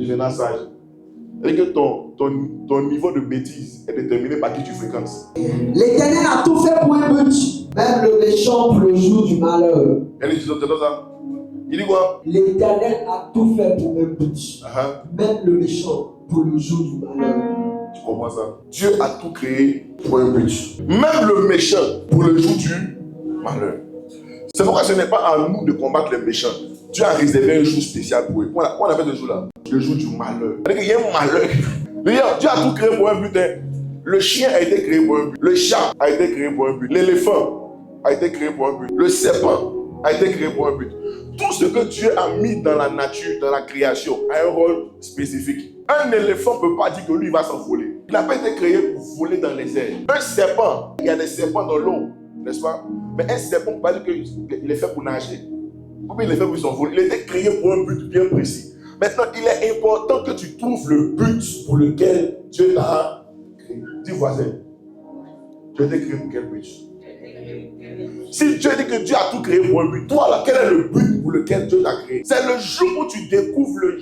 devenant sage. Et que ton niveau de bêtise est déterminé par qui tu fréquentes. L'Éternel a tout fait pour un but, même le méchant pour le jour du malheur. Elle dit ça. Il dit quoi? L'Éternel a tout fait pour un but, même le méchant pour le jour du malheur. Tu comprends ça? Dieu a tout créé pour un but. Même le méchant pour le jour du malheur. C'est pourquoi ce n'est pas à nous de combattre les méchants. Dieu a réservé un jour spécial pour eux. Comment on appelle ce jour-là? Le jour du malheur. C'est-à-dire qu'il y a un malheur. Dieu a tout créé pour un but. Le chien a été créé pour un but. Le chat a été créé pour un but. L'éléphant a été créé pour un but. Le serpent a été créé pour un but. Tout ce que Dieu a mis dans la nature, dans la création, a un rôle spécifique. Un éléphant ne peut pas dire que lui va s'envoler. Il n'a pas été créé pour voler dans les airs. Un serpent, il y a des serpents dans l'eau, n'est-ce pas? Mais un serpent ne peut pas dire qu'il est fait pour nager. Ou bien il est fait pour s'envoler. Il a été créé pour un but bien précis. Maintenant, il est important que tu trouves le but pour lequel Dieu t'a créé. Dis voisin, Dieu t'a créé pour quel but? Si Dieu dit que Dieu a tout créé pour un but, toi là, quel est le but pour lequel Dieu t'a créé? C'est le jour où tu découvres le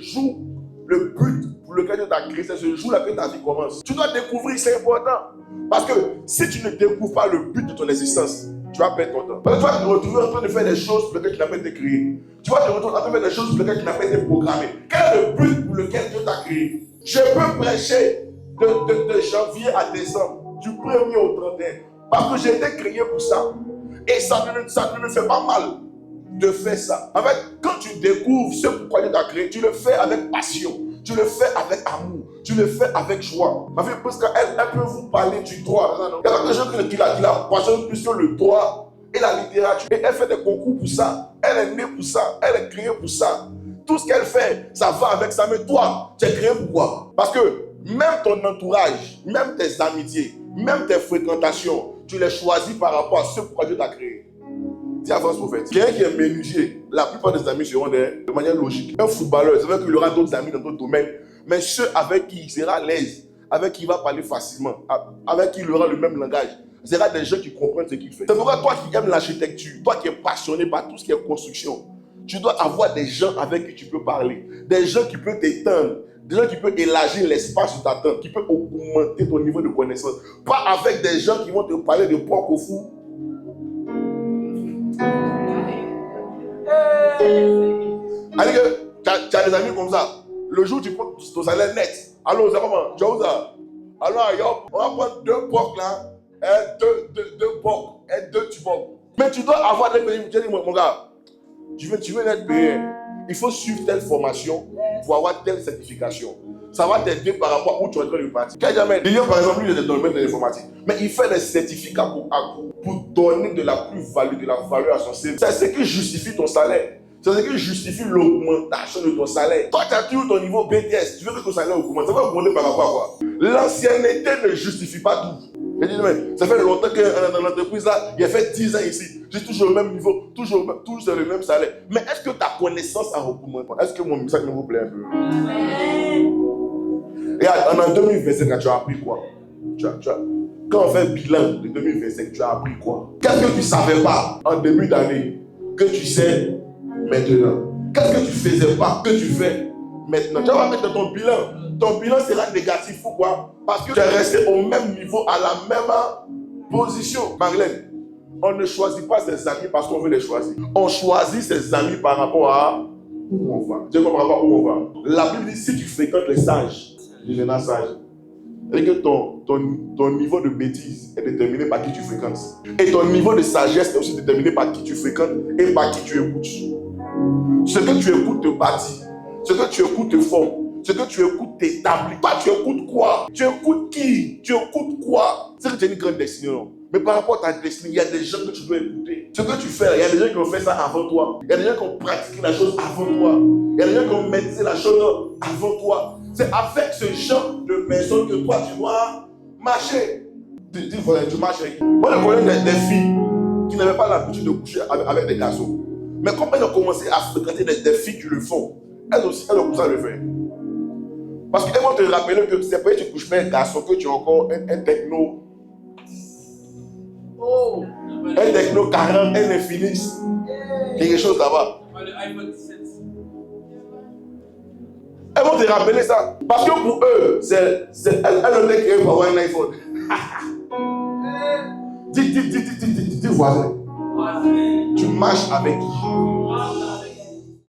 but pour lequel Dieu t'a créé. C'est ce jour-là que ta vie commence. Tu dois découvrir, c'est important. Parce que si tu ne découvres pas le but de ton existence, tu vas perdre ton temps. Parce que tu vas te retrouver en train de faire des choses pour lesquelles tu n'as pas été créé. Tu vas te retrouver en train de faire des choses pour lesquelles tu n'as pas été programmé. Quel est le but pour lequel Dieu t'a créé? Je peux prêcher de janvier à décembre, du 1er au 31. Parce que j'ai été créé pour ça. Et ça ne me fait pas mal de faire ça. En fait, quand tu découvres ce pourquoi Dieu t'a créé, tu le fais avec passion. Tu le fais avec amour. Tu le fais avec joie. Ma fille, parce qu'elle peut vous parler du droit. Il y a des gens qui la passionnent plus que le droit et la littérature. Et elle fait des concours pour ça. Elle est née pour ça. Elle est créée pour ça. Tout ce qu'elle fait, ça va avec ça. Mais toi, tu es créé pour quoi? Parce que même ton entourage, même tes amitiés, même tes fréquentations, tu les choisis par rapport à ce pourquoi Dieu t'a créé. Dis avance prophète. Quelqu'un qui est menuisier, la plupart des amis seront de manière logique. Un footballeur, c'est vrai qu'il aura d'autres amis dans d'autres domaines, mais ceux avec qui il sera à l'aise, avec qui il va parler facilement, avec qui il aura le même langage, ce sera des gens qui comprennent ce qu'il fait. C'est pourquoi toi qui aimes l'architecture, toi qui es passionné par tout ce qui est construction, tu dois avoir des gens avec qui tu peux parler, des gens qui peuvent t'éteindre, des gens qui peuvent élargir l'espace de ta tente, qui peuvent augmenter ton niveau de connaissance. Pas avec des gens qui vont te parler de porc au fou. Allez, tu as des amis comme ça. Le jour où tu prends ton salaire net, allô, ça comment? Tu as où ça? Alors, on va prendre 2 porcs là, deux porcs et 2 tuborgs. Mais tu dois avoir des pays. Tu dis, mon gars, tu veux être payé. Il faut suivre telle formation pour avoir telle certification. Ça va t'aider par rapport à où tu es en train de partir. Lilian, par exemple, lui, il est dans le domaine de l'informatique. Mais il fait des certificats pour donner de la plus-value, de la valeur à son CV. C'est ce qui justifie ton salaire. C'est ce qui justifie l'augmentation de ton salaire. Toi, tu as toujours ton niveau BTS. Tu veux que ton salaire augmente. Ça va augmenter par rapport à quoi? L'ancienneté ne justifie pas tout. Je dis, mais ça fait longtemps que dans l'entreprise là, il a fait 10 ans ici. J'ai toujours le même niveau, toujours le même salaire. Mais est-ce que ta connaissance a augmenté? Est-ce que mon message vous plaît un peu? Et en 2025, tu as appris quoi? Quand on fait un bilan de 2025, tu as appris quoi? Qu'est-ce que tu ne savais pas en début d'année que tu sais maintenant? Qu'est-ce que tu ne faisais pas que tu fais maintenant? Tu vas mettre ton bilan. Ton bilan sera négatif. Pourquoi? Parce que tu es resté au même niveau, à la même position. Marlène, on ne choisit pas ses amis parce qu'on veut les choisir. On choisit ses amis par rapport à où on va. Tu sais par rapport à où on va. La Bible dit, si tu fréquentes les sages, devenant sage. Et que ton niveau de bêtise est déterminé par qui tu fréquentes. Et ton niveau de sagesse est aussi déterminé par qui tu fréquentes et par qui tu écoutes. Ce que tu écoutes te bâtit. Ce que tu écoutes te forme. Ce que tu écoutes t'établit. Toi, tu écoutes quoi? Tu écoutes qui? Tu écoutes quoi? C'est que tu as une grande destinée, non? Mais par rapport à ta destinée, il y a des gens que tu dois écouter. Ce que tu fais, il y a des gens qui ont fait ça avant toi. Il y a des gens qui ont pratiqué la chose avant toi. Il y a des gens qui ont maîtrisé la chose avant toi. C'est avec ce genre de personnes que toi, tu dois marcher. Tu marches avec. Moi, je connais des filles qui n'avaient pas l'habitude de coucher avec des garçons. Mais quand elles ont commencé à fréquenter des filles qui le font, elles aussi, elles ont commencé à le faire. Parce qu'elles vont te rappeler que c'est pas que tu couches avec un garçon que tu as encore un techno. Oh. Un techno 40, un Infinix. Quelque chose là-bas. Le iPhone 17. Elles vont te rappeler ça. Parce que pour eux, elles ont été créées pour avoir un iPhone. Dis voisin. Tu marches avec qui?